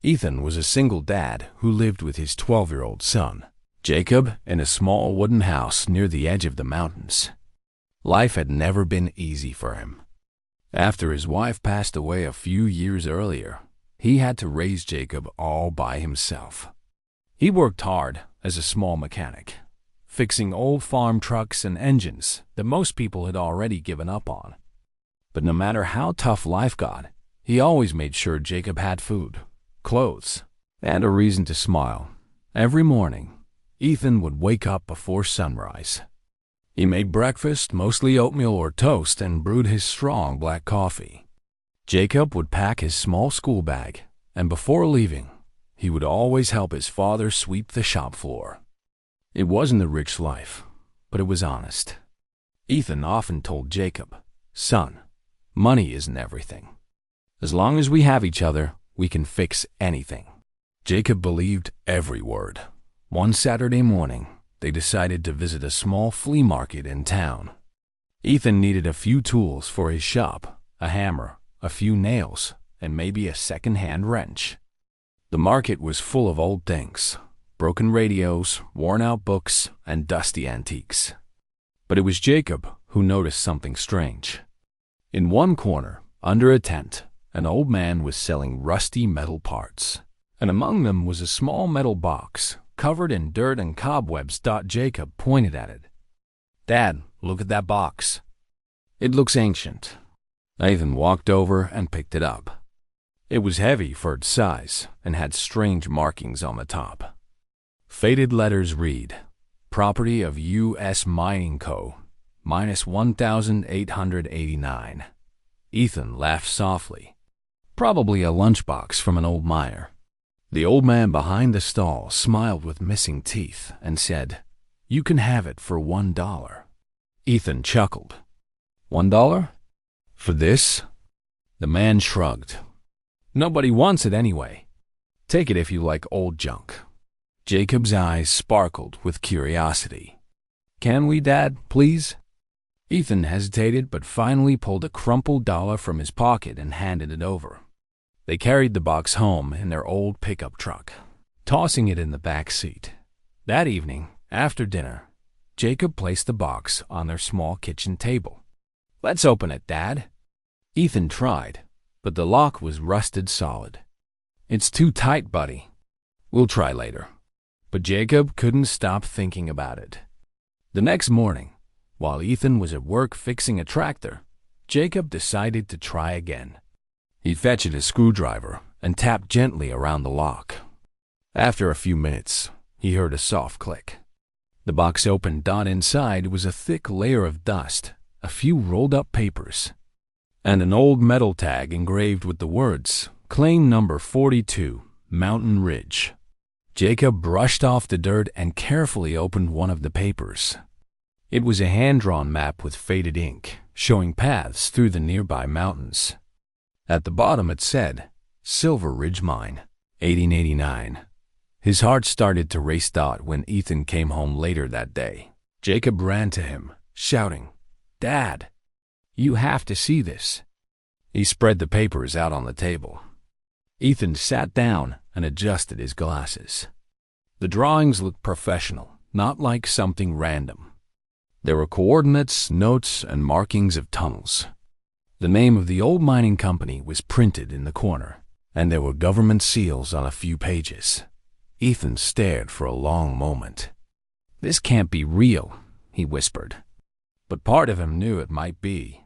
Ethan was a single dad who lived with his 12-year-old son, Jacob, in a small wooden house near the edge of the mountains. Life had never been easy for him. After his wife passed away a few years earlier, he had to raise Jacob all by himself. He worked hard as a small mechanic, fixing old farm trucks and engines that most people had already given up on. But no matter how tough life got, he always made sure Jacob had food, clothes, and a reason to smile. Every morning, Ethan would wake up before sunrise. He made breakfast, mostly oatmeal or toast, and brewed his strong black coffee. Jacob would pack his small school bag, and before leaving, he would always help his father sweep the shop floor. It wasn't a rich life, but it was honest. Ethan often told Jacob, "Son, money isn't everything. As long as we have each other, we can fix anything." Jacob believed every word. One Saturday morning, they decided to visit a small flea market in town. Ethan needed a few tools for his shop, a hammer, a few nails, and maybe a second-hand wrench. The market was full of old things, broken radios, worn-out books, and dusty antiques. But it was Jacob who noticed something strange. In one corner, under a tent, an old man was selling rusty metal parts, and among them was a small metal box covered in dirt and cobwebs. Jacob pointed at it. "Dad, look at that box. It looks ancient." Ethan walked over and picked it up. It was heavy for its size and had strange markings on the top. Faded letters read, "Property of U.S. Mining Co., minus 1,889. Ethan laughed softly. Probably a lunchbox from an old miner. The old man behind the stall smiled with missing teeth and said, "You can have it for $1. Ethan chuckled. $1? For this?" The man shrugged. "Nobody wants it anyway. Take it if you like old junk." Jacob's eyes sparkled with curiosity. "Can we, Dad, please?" Ethan hesitated but finally pulled a crumpled dollar from his pocket and handed it over. They carried the box home in their old pickup truck, tossing it in the back seat. That evening, after dinner, Jacob placed the box on their small kitchen table. "Let's open it, Dad." Ethan tried, but the lock was rusted solid. "It's too tight, buddy. We'll try later." But Jacob couldn't stop thinking about it. The next morning, while Ethan was at work fixing a tractor, Jacob decided to try again. He fetched a screwdriver and tapped gently around the lock. After a few minutes, he heard a soft click. The box opened. Inside was a thick layer of dust, a few rolled-up papers, and an old metal tag engraved with the words, "Claim number 42, Mountain Ridge." Jacob brushed off the dirt and carefully opened one of the papers. It was a hand-drawn map with faded ink, showing paths through the nearby mountains. At the bottom it said, "Silver Ridge Mine, 1889. His heart started to race. When Ethan came home later that day, Jacob ran to him, shouting, "Dad, you have to see this." He spread the papers out on the table. Ethan sat down and adjusted his glasses. The drawings looked professional, not like something random. There were coordinates, notes, and markings of tunnels. The name of the old mining company was printed in the corner, and there were government seals on a few pages. Ethan stared for a long moment. "This can't be real," he whispered. But part of him knew it might be.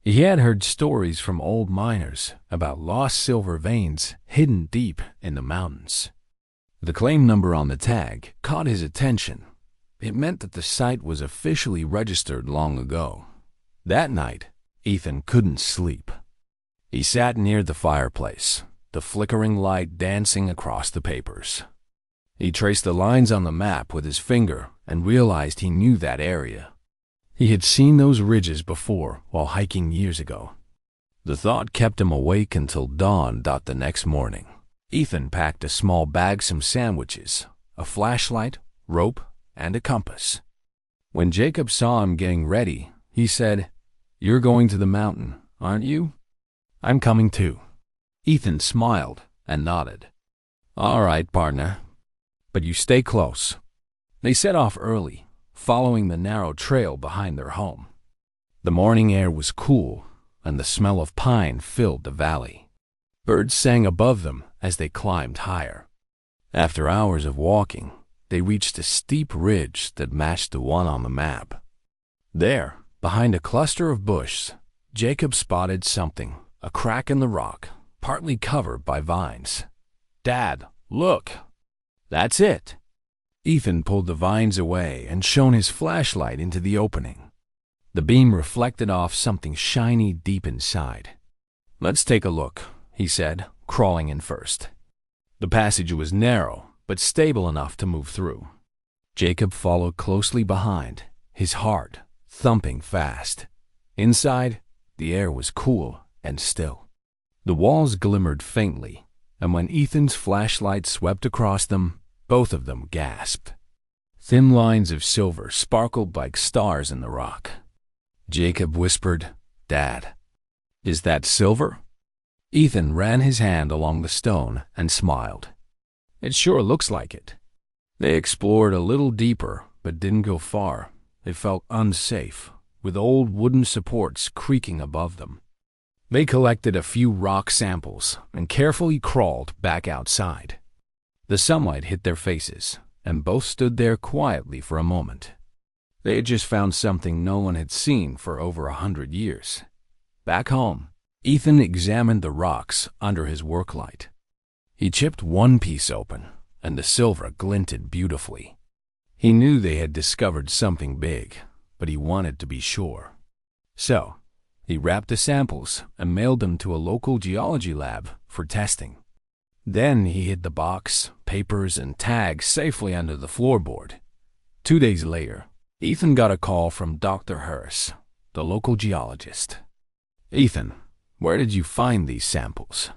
He had heard stories from old miners about lost silver veins hidden deep in the mountains. The claim number on the tag caught his attention. It meant that the site was officially registered long ago. That night, Ethan couldn't sleep. He sat near the fireplace, the flickering light dancing across the papers. He traced the lines on the map with his finger and realized he knew that area. He had seen those ridges before while hiking years ago. The thought kept him awake until dawn. The next morning, Ethan packed a small bag, some sandwiches, a flashlight, rope, and a compass. When Jacob saw him getting ready, he said, "You're going to the mountain, aren't you?" "I'm coming too." Ethan smiled and nodded. All right, partner. But you stay close. They set off early, following the narrow trail behind their home. The morning air was cool, and the smell of pine filled the valley. Birds sang above them as they climbed higher. After hours of walking, they reached a steep ridge that matched the one on the map. There, behind a cluster of bushes, Jacob spotted something, a crack in the rock, partly covered by vines. "Dad, look! That's it!" Ethan pulled the vines away and shone his flashlight into the opening. The beam reflected off something shiny deep inside. "Let's take a look," he said, crawling in first. The passage was narrow, but stable enough to move through. Jacob followed closely behind, his heart thumping fast. Inside, the air was cool and still. The walls glimmered faintly, and when Ethan's flashlight swept across them, both of them gasped. Thin lines of silver sparkled like stars in the rock. Jacob whispered, "Dad, is that silver?" Ethan ran his hand along the stone and smiled. "It sure looks like it." They explored a little deeper, but didn't go far. It felt unsafe, with old wooden supports creaking above them. They collected a few rock samples and carefully crawled back outside. The sunlight hit their faces, and both stood there quietly for a moment. They had just found something no one had seen for over 100 years. Back home, Ethan examined the rocks under his work light. He chipped one piece open, and the silver glinted beautifully. He knew they had discovered something big, but he wanted to be sure. So, he wrapped the samples and mailed them to a local geology lab for testing. Then he hid the box, papers, and tags safely under the floorboard. 2 days later, Ethan got a call from Dr. Harris, the local geologist. "Ethan, where did you find these samples?"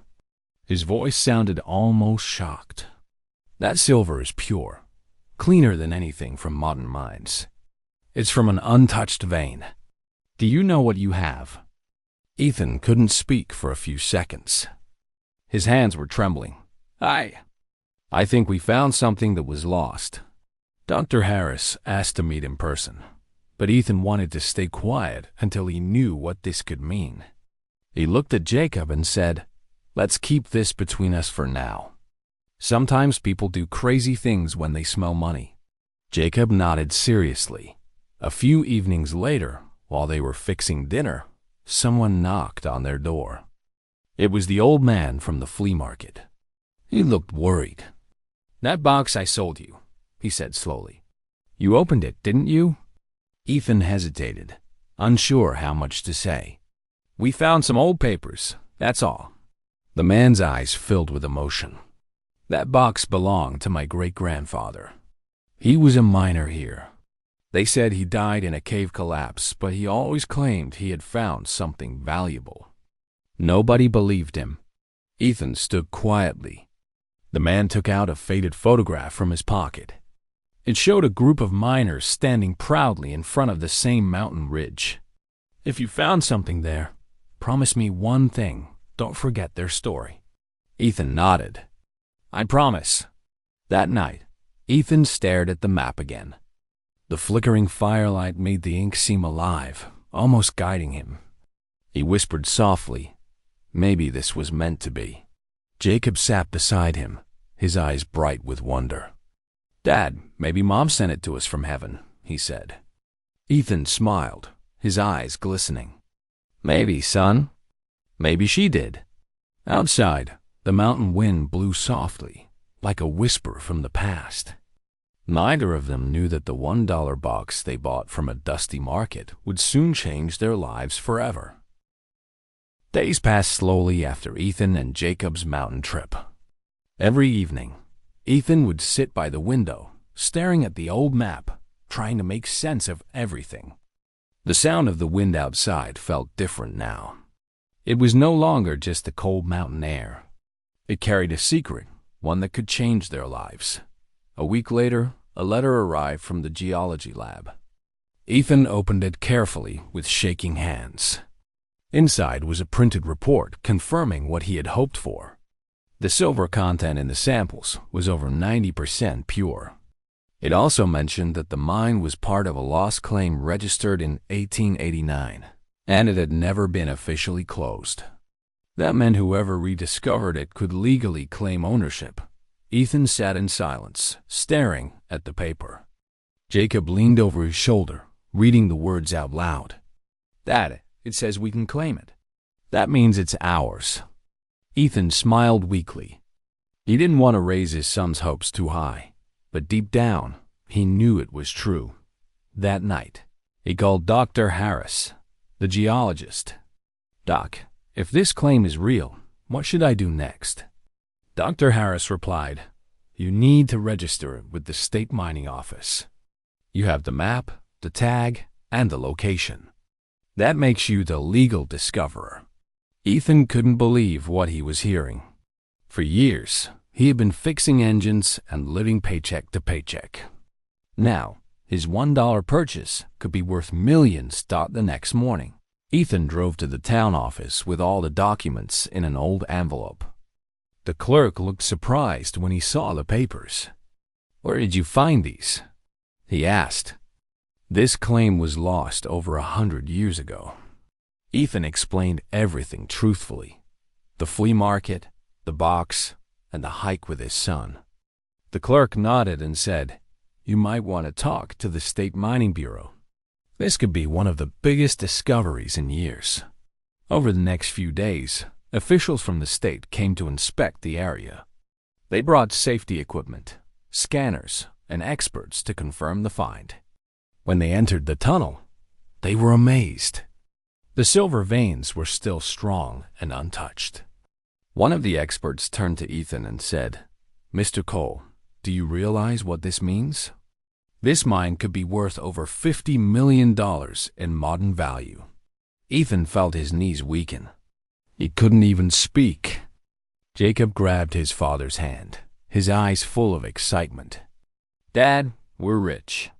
His voice sounded almost shocked. "That silver is pure, cleaner than anything from modern mines. It's from an untouched vein. Do you know what you have?" Ethan couldn't speak for a few seconds. His hands were trembling. I think we found something that was lost." Dr. Harris asked to meet in person, but Ethan wanted to stay quiet until he knew what this could mean. He looked at Jacob and said, "Let's keep this between us for now. Sometimes people do crazy things when they smell money." Jacob nodded seriously. A few evenings later, while they were fixing dinner, someone knocked on their door. It was the old man from the flea market. He looked worried. "That box I sold you," he said slowly. "You opened it, didn't you?" Ethan hesitated, unsure how much to say. "We found some old papers, that's all." The man's eyes filled with emotion. "That box belonged to my great-grandfather. He was a miner here. They said he died in a cave collapse, but he always claimed he had found something valuable." Nobody believed him. Ethan stood quietly. The man took out a faded photograph from his pocket. It showed a group of miners standing proudly in front of the same mountain ridge. "If you found something there, promise me one thing. Don't forget their story." Ethan nodded. "I promise." That night, Ethan stared at the map again. The flickering firelight made the ink seem alive, almost guiding him. He whispered softly, "Maybe this was meant to be." Jacob sat beside him, his eyes bright with wonder. "Dad, maybe Mom sent it to us from heaven," he said. Ethan smiled, his eyes glistening. "Maybe, son. Maybe she did." Outside, the mountain wind blew softly, like a whisper from the past. Neither of them knew that the $1 box they bought from a dusty market would soon change their lives forever. Days passed slowly after Ethan and Jacob's mountain trip. Every evening, Ethan would sit by the window, staring at the old map, trying to make sense of everything. The sound of the wind outside felt different now. It was no longer just the cold mountain air. It carried a secret, one that could change their lives. A week later, a letter arrived from the geology lab. Ethan opened it carefully with shaking hands. Inside was a printed report confirming what he had hoped for. The silver content in the samples was over 90% pure. It also mentioned that the mine was part of a lost claim registered in 1889, and it had never been officially closed. That meant whoever rediscovered it could legally claim ownership. Ethan sat in silence, staring at the paper. Jacob leaned over his shoulder, reading the words out loud. "Dad, it says we can claim it. That means it's ours." Ethan smiled weakly. He didn't want to raise his son's hopes too high, but deep down, he knew it was true. That night, he called Dr. Harris, the geologist. "Doc, if this claim is real, what should I do next?" Dr. Harris replied, "You need to register it with the state mining office. You have the map, the tag, and the location. That makes you the legal discoverer." Ethan couldn't believe what he was hearing. For years, he had been fixing engines and living paycheck to paycheck. Now, his $1 purchase could be worth millions. The next morning, Ethan drove to the town office with all the documents in an old envelope. The clerk looked surprised when he saw the papers. "Where did you find these?" he asked. This claim was lost over 100 years ago. Ethan explained everything truthfully. The flea market, the box, and the hike with his son. The clerk nodded and said, "You might want to talk to the State Mining Bureau. This could be one of the biggest discoveries in years." Over the next few days, officials from the state came to inspect the area. They brought safety equipment, scanners, and experts to confirm the find. When they entered the tunnel, they were amazed. The silver veins were still strong and untouched. One of the experts turned to Ethan and said, "Mr. Cole, do you realize what this means? This mine could be worth over $50 million in modern value." Ethan felt his knees weaken. He couldn't even speak. Jacob grabbed his father's hand, his eyes full of excitement. "Dad, we're rich."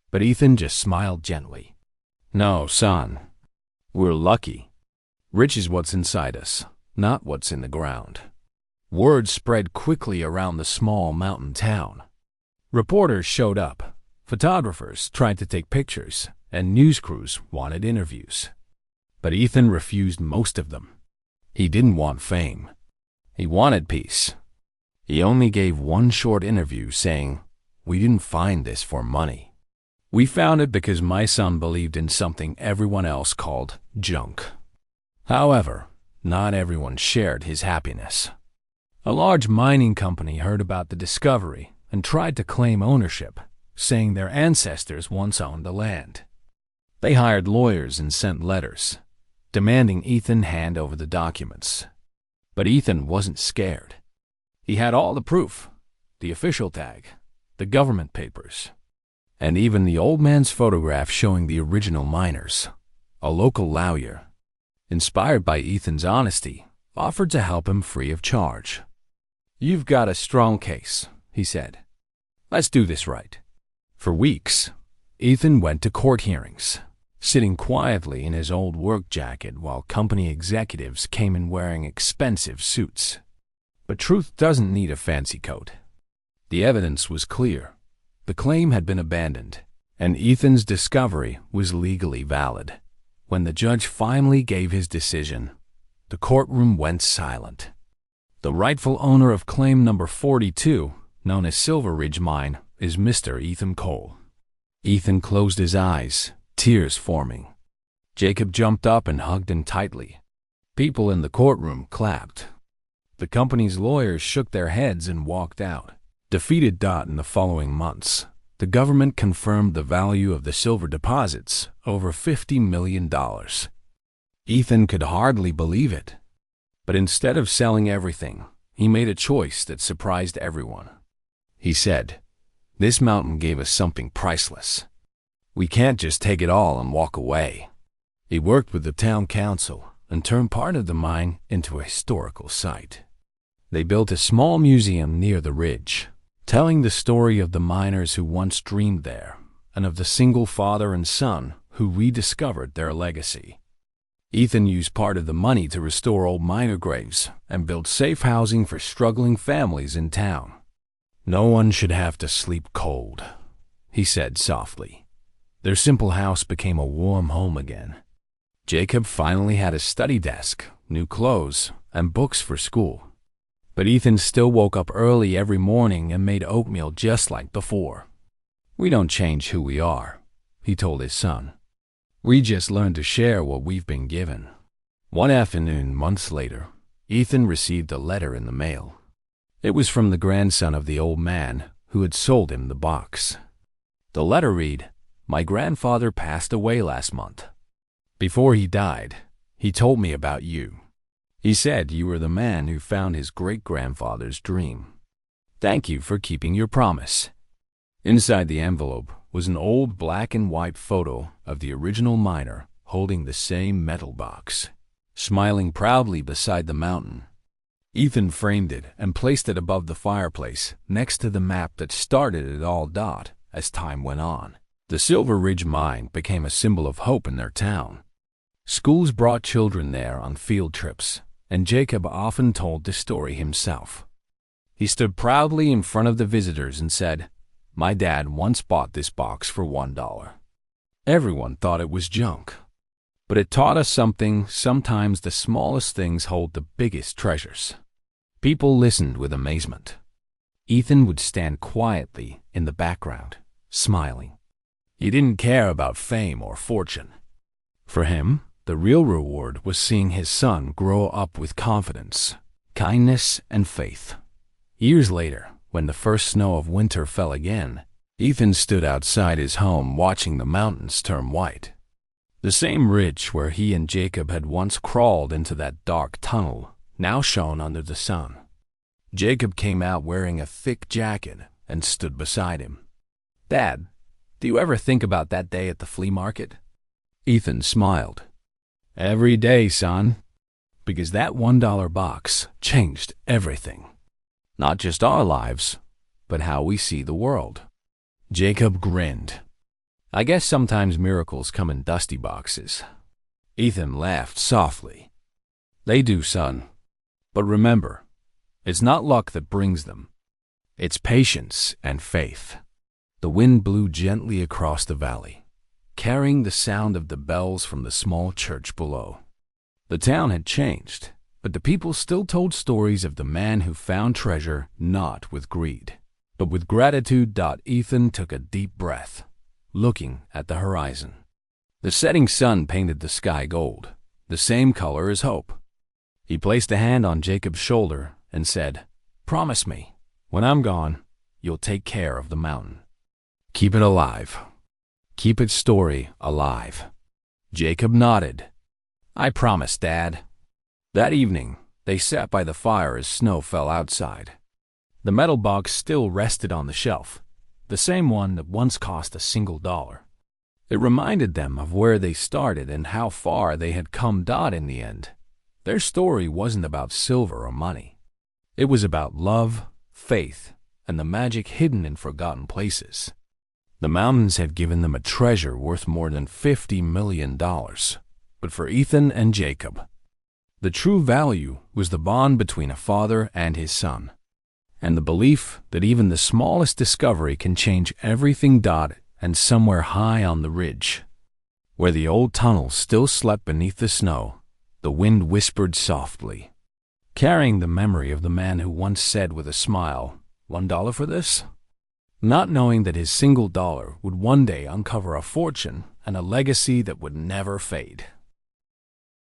But Ethan just smiled gently. "No, son. We're lucky. Rich is what's inside us, not what's in the ground." Word spread quickly around the small mountain town. Reporters showed up, photographers tried to take pictures, and news crews wanted interviews. But Ethan refused most of them. He didn't want fame. He wanted peace. He only gave one short interview saying, "We didn't find this for money. We found it because my son believed in something everyone else called junk." However, not everyone shared his happiness. A large mining company heard about the discovery and tried to claim ownership, saying their ancestors once owned the land. They hired lawyers and sent letters, demanding Ethan hand over the documents. But Ethan wasn't scared. He had all the proof, the official tag, the government papers, and even the old man's photograph showing the original miners. A local lawyer, inspired by Ethan's honesty, offered to help him free of charge. "You've got a strong case," he said. "Let's do this right." For weeks, Ethan went to court hearings, sitting quietly in his old work jacket while company executives came in wearing expensive suits. But truth doesn't need a fancy coat. The evidence was clear. The claim had been abandoned, and Ethan's discovery was legally valid. When the judge finally gave his decision, the courtroom went silent. The rightful owner of claim number 42, known as Silver Ridge Mine, is Mr. Ethan Cole. Ethan closed his eyes, tears forming. Jacob jumped up and hugged him tightly. People in the courtroom clapped. The company's lawyers shook their heads and walked out. Defeated. In the following months, the government confirmed the value of the silver deposits, over $50 million. Ethan could hardly believe it. But instead of selling everything, he made a choice that surprised everyone. He said, "This mountain gave us something priceless. We can't just take it all and walk away." He worked with the town council and turned part of the mine into a historical site. They built a small museum near the ridge, telling the story of the miners who once dreamed there and of the single father and son who rediscovered their legacy. Ethan used part of the money to restore old miner graves and build safe housing for struggling families in town. "No one should have to sleep cold," he said softly. Their simple house became a warm home again. Jacob finally had a study desk, new clothes, and books for school. But Ethan still woke up early every morning and made oatmeal just like before. "We don't change who we are," he told his son. "We just learn to share what we've been given." One afternoon, months later, Ethan received a letter in the mail. It was from the grandson of the old man who had sold him the box. The letter read, "My grandfather passed away last month. Before he died, he told me about you. He said you were the man who found his great-grandfather's dream. Thank you for keeping your promise." Inside the envelope was an old black and white photo of the original miner holding the same metal box, smiling proudly beside the mountain. Ethan framed it and placed it above the fireplace next to the map that started it all. As time went on, the Silver Ridge mine became a symbol of hope in their town. Schools brought children there on field trips, and Jacob often told the story himself. He stood proudly in front of the visitors and said, "My dad once bought this box for $1. Everyone thought it was junk, but it taught us something. Sometimes the smallest things hold the biggest treasures." People listened with amazement. Ethan would stand quietly in the background, smiling. He didn't care about fame or fortune. For him, the real reward was seeing his son grow up with confidence, kindness, and faith. Years later, when the first snow of winter fell again, Ethan stood outside his home watching the mountains turn white. The same ridge where he and Jacob had once crawled into that dark tunnel now shone under the sun. Jacob came out wearing a thick jacket and stood beside him. "Dad, do you ever think about that day at the flea market?" Ethan smiled. "Every day, son, because that $1 box changed everything. Not just our lives, but how we see the world." Jacob grinned. "I guess sometimes miracles come in dusty boxes." Ethan laughed softly. "They do, son. But remember, it's not luck that brings them. It's patience and faith." The wind blew gently across the valley, carrying the sound of the bells from the small church below. The town had changed, but the people still told stories of the man who found treasure not with greed, but with gratitude. Ethan took a deep breath, looking at the horizon. The setting sun painted the sky gold, the same color as hope. He placed a hand on Jacob's shoulder and said, "Promise me, when I'm gone, you'll take care of the mountain. Keep it alive. Keep its story alive." Jacob nodded. "I promise, Dad." That evening, they sat by the fire as snow fell outside. The metal box still rested on the shelf, the same one that once cost a single dollar. It reminded them of where they started and how far they had come. In the end, their story wasn't about silver or money. It was about love, faith, and the magic hidden in forgotten places. The mountains had given them a treasure worth more than $50 million. But for Ethan and Jacob, the true value was the bond between a father and his son, and the belief that even the smallest discovery can change everything. And somewhere high on the ridge, where the old tunnel still slept beneath the snow, the wind whispered softly, carrying the memory of the man who once said with a smile, $1 for this?" Not knowing that his single dollar would one day uncover a fortune and a legacy that would never fade.